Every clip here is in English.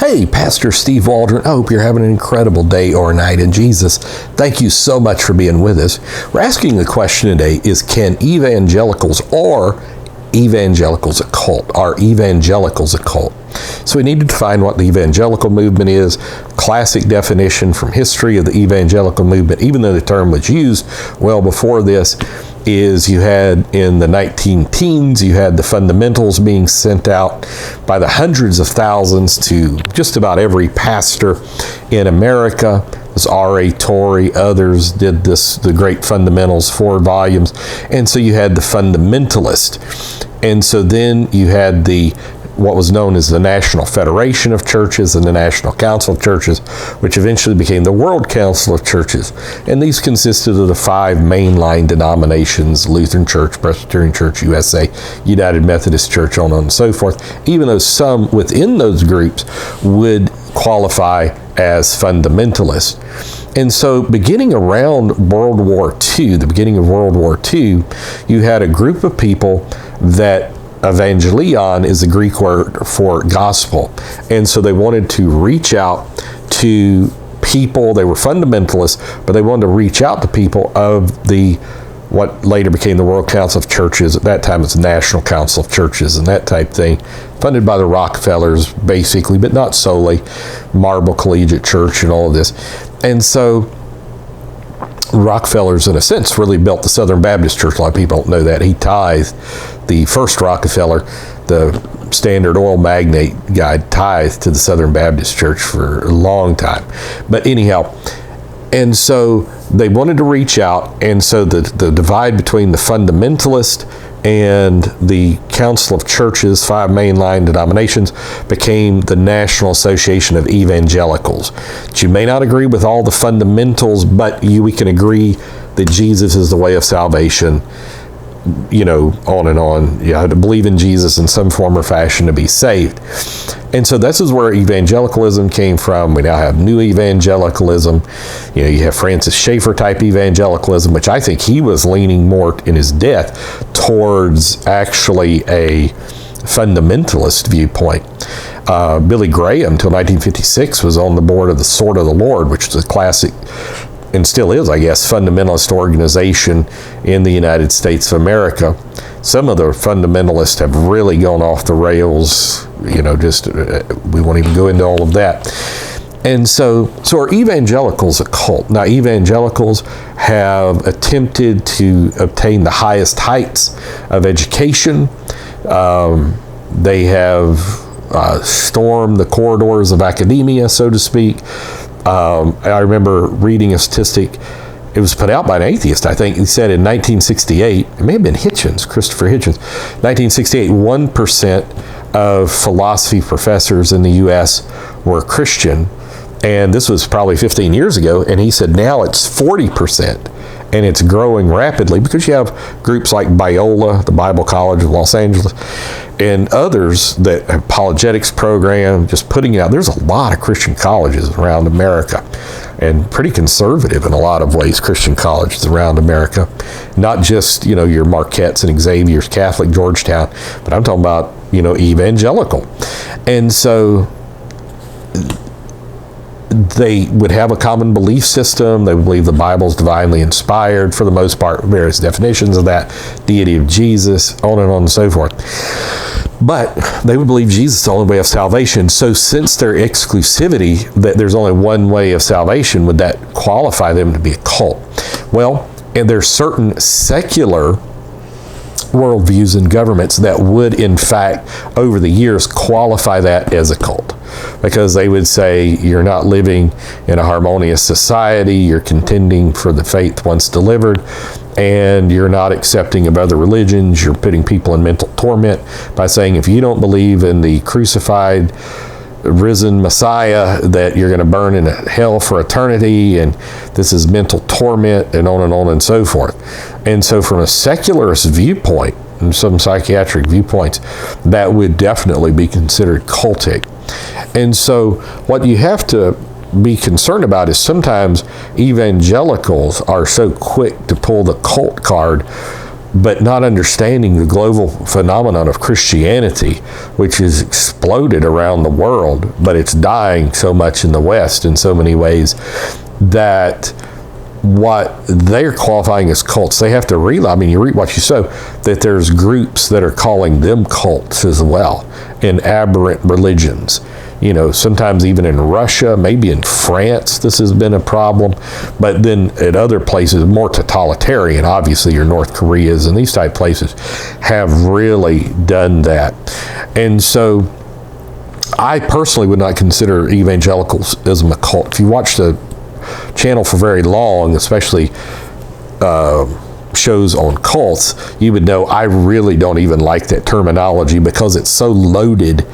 Hey, Pastor Steve Waldron. I hope you're having an incredible day or night in Jesus. Thank you so much for being with us. We're asking the question today is, can evangelicals or Evangelicals A Cult? Are Evangelicals a cult? So we need to define what the evangelical movement is, classic definition from history of the evangelical movement, even though the term was used well before this, is you had in the 19-teens, you had the fundamentals being sent out by the hundreds of thousands to just about every pastor in America. It was R.A. Torrey, others did this, the Great Fundamentals, 4 volumes. And so you had the fundamentalist. And so then you had what was known as the National Federation of Churches and the National Council of Churches, which eventually became the World Council of Churches. And these consisted of the 5 mainline denominations: Lutheran Church, Presbyterian Church, USA, United Methodist Church, on and so forth, even though some within those groups would qualify as fundamentalist. And so beginning around World War II, the beginning of World War II, you had a group of people that Evangelion is the Greek word for gospel. And so they wanted to reach out to people. They were fundamentalists, but they wanted to reach out to people of what later became the World Council of Churches. At that time, it's the National Council of Churches and that type thing, funded by the Rockefellers, basically, but not solely, Marble Collegiate Church and all of this. And so Rockefellers, in a sense, really built the Southern Baptist Church. A lot of people don't know that. He tithed, the first Rockefeller, the Standard Oil magnate guy, tithed to the Southern Baptist Church for a long time. But anyhow, and so they wanted to reach out, and so the divide between the fundamentalist and the Council of Churches, 5 mainline denominations, became the National Association of Evangelicals. But you may not agree with all the fundamentals, but we can agree that Jesus is the way of salvation, on and on. You have to believe in Jesus in some form or fashion to be saved. And so this is where evangelicalism came from. We now have new evangelicalism. You have Francis Schaeffer type evangelicalism, which I think he was leaning more in his death towards actually a fundamentalist viewpoint. Billy Graham, until 1956, was on the board of the Sword of the Lord, which is a classic, and still is, I guess, fundamentalist organization in the United States of America. Some of the fundamentalists have really gone off the rails, we won't even go into all of that. And so are evangelicals a cult? Now, evangelicals have attempted to obtain the highest heights of education. They have stormed the corridors of academia, so to speak. I remember reading a statistic. It was put out by an atheist, I think. He said in 1968, it may have been Christopher Hitchens, 1968, 1% of philosophy professors in the U.S. were Christian. And this was probably 15 years ago. And he said now it's 40%. And it's growing rapidly because you have groups like Biola, the Bible College of Los Angeles, and others that have apologetics program, just putting it out. There's a lot of Christian colleges around America, and pretty conservative in a lot of ways, Christian colleges around America. Not just, your Marquettes and Xavier's, Catholic, Georgetown, but I'm talking about, evangelical. And so they would have a common belief system. They would believe the Bible is divinely inspired, for the most part, various definitions of that, deity of Jesus, on and so forth. But they would believe Jesus is the only way of salvation. So since their exclusivity, that there's only one way of salvation, would that qualify them to be a cult? Well, and there's certain secular worldviews and governments that would, in fact, over the years, qualify that as a cult. Because they would say you're not living in a harmonious society, you're contending for the faith once delivered, and you're not accepting of other religions, you're putting people in mental torment by saying if you don't believe in the crucified, risen Messiah, that you're going to burn in hell for eternity, and this is mental torment, and on and so forth. And so from a secularist viewpoint, and some psychiatric viewpoints, that would definitely be considered cultic. And so what you have to be concerned about is sometimes evangelicals are so quick to pull the cult card but not understanding the global phenomenon of Christianity, which has exploded around the world, but it's dying so much in the West in so many ways, that what they're qualifying as cults, they have to realize, I mean, you read what you sow, that there's groups that are calling them cults as well in aberrant religions. You know, sometimes even in Russia, maybe in France, this has been a problem. But then at other places, more totalitarian, obviously your North Koreas and these type places have really done that. And so I personally would not consider evangelicalism a cult. If you watch the channel for very long, especially shows on cults, you would know I really don't even like that terminology, because it's so loaded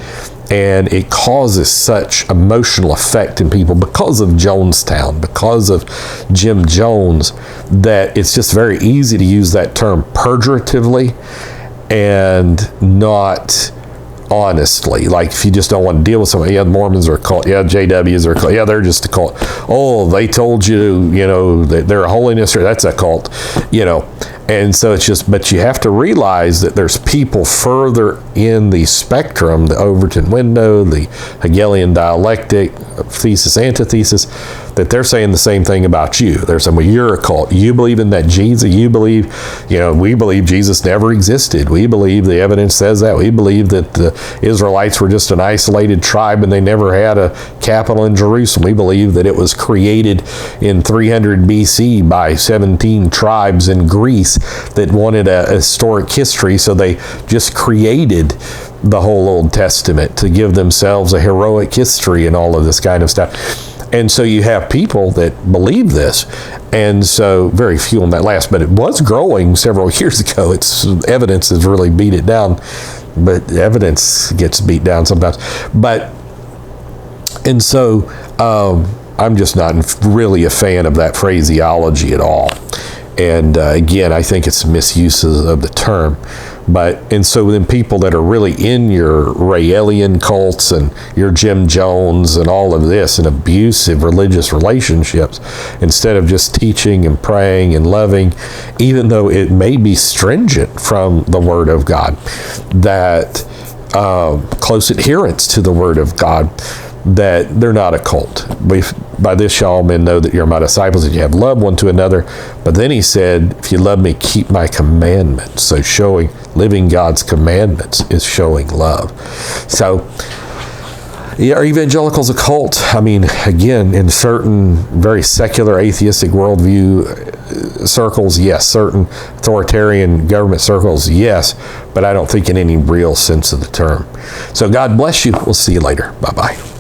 and it causes such emotional effect in people because of Jonestown, because of Jim Jones, that it's just very easy to use that term pejoratively and not honestly. Like, if you just don't want to deal with somebody, yeah, Mormons are a cult, yeah, JWs are a cult, yeah, they're just a cult. Oh, they told you, you know, that they're a holiness, or that's a cult, you know. And so it's just, but you have to realize that there's people further in the spectrum, the Overton window, the Hegelian dialectic, thesis, antithesis, that they're saying the same thing about you. They're saying, well, you're a cult. You believe in that Jesus. You believe, you know, we believe Jesus never existed. We believe the evidence says that. We believe that the Israelites were just an isolated tribe and they never had a capital in Jerusalem. We believe that it was created in 300 BC by 17 tribes in Greece that wanted a historic history, so they just created the whole Old Testament to give themselves a heroic history and all of this kind of stuff. And so you have people that believe this, and so very few on that last, but it was growing several years ago. It's evidence has really beat it down, but evidence gets beat down sometimes. But, and so I'm just not really a fan of that phraseology at all. And again, I think it's misuses of the term. And so then people that are really in your Raelian cults and your Jim Jones and all of this and abusive religious relationships, instead of just teaching and praying and loving, even though it may be stringent from the Word of God, that close adherence to the Word of God, that they're not a cult. By this shall all men know that you're my disciples, that you have love one to another. But then he said, if you love me, keep my commandments. So living God's commandments is showing love. So, yeah, are evangelicals a cult? I mean, again, in certain very secular atheistic worldview circles, yes. Certain authoritarian government circles, yes. But I don't think in any real sense of the term. So God bless you. We'll see you later. Bye-bye.